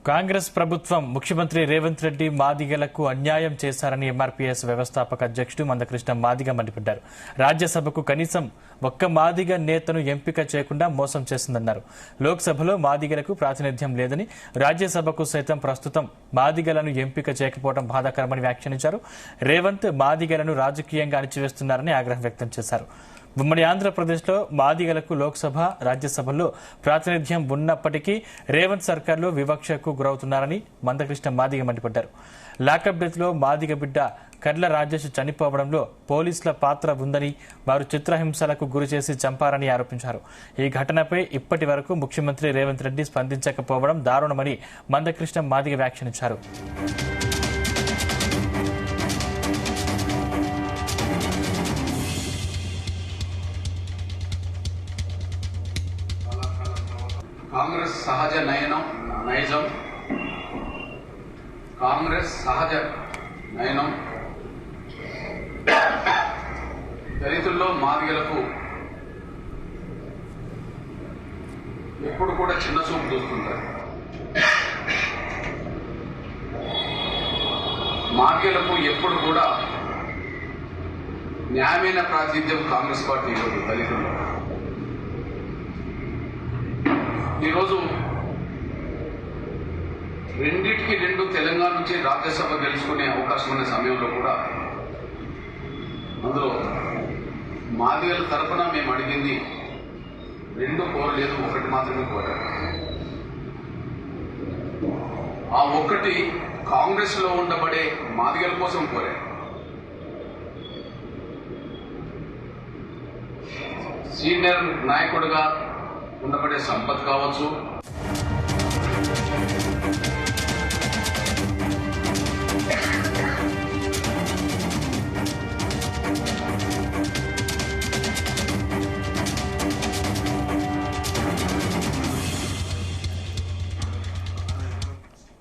కాంగ్రెస్ ప్రభుత్వం ముఖ్యమంత్రి రేవంత్ రెడ్డి మాదిగలకు అన్యాయం చేశారని ఎంఆర్పీఎస్ వ్యవస్థాపక అధ్యక్షుడు మందకృష్ణ మాదిగ మండిపడ్డారు. రాజ్యసభకు కనీసం ఒక్క మాదిగ నేతను ఎంపిక చేయకుండా మోసం చేసిందన్నారు. లోక్సభలో మాదిగలకు ప్రాతినిధ్యం లేదని, రాజ్యసభకు సైతం ప్రస్తుతం మాదిగలను ఎంపిక చేయకపోవడం బాధాకరమని వ్యాఖ్యానించారు. రేవంత్ మాదిగలను రాజకీయంగా అణిచివేస్తున్నారని ఆగ్రహం వ్యక్తం చేశారు. ఉమ్మడి ఆంధ్రప్రదేశ్లో మాదిగలకు లోక్సభ, రాజ్యసభల్లో ప్రాతినిధ్యం ఉన్నప్పటికీ రేవంత్ సర్కార్లో వివక్షకు గురవుతున్నారని మందకృష్ణ మాదిగ మండిపడ్డారు. లాకప్ డెత్లో మాదిగ బిడ్డ కర్ల రాజేష్ చనిపోవడంలో పోలీసుల పాత్ర ఉందని, వారు చిత్రహింసలకు గురిచేసి చంపారని ఆరోపించారు. ఈ ఘటనపై ఇప్పటి వరకు ముఖ్యమంత్రి రేవంత్ రెడ్డి స్పందించకపోవడం దారుణమని మందకృష్ణ మాదిగ వ్యాఖ్యానించారు. కాంగ్రెస్ సహజ నైజం, కాంగ్రెస్ సహజ నయనం దళితుల్లో మాదిగలకు ఎప్పుడు కూడా చిన్న చూపు చూస్తుంటారు. మాదిగలకు ఎప్పుడు కూడా న్యాయమైన ప్రాతినిధ్యం కాంగ్రెస్ పార్టీ ఇవ్వదు. దళితుల్లో ఈరోజు రెండింటికి రెండు తెలంగాణ నుంచి రాజ్యసభ గెలుచుకునే అవకాశం ఉన్న సమయంలో కూడా అందులో మాదిగల తరఫున మేము అడిగింది రెండు కోరలేదు, ఒకటి మాత్రమే కోరారు. ఆ ఒక్కటి కాంగ్రెస్ లో ఉండబడే మాదిగల కోసం కోరారు. సీనియర్ నాయకుడిగా ఉండబడే సంపత్ కావచ్చు,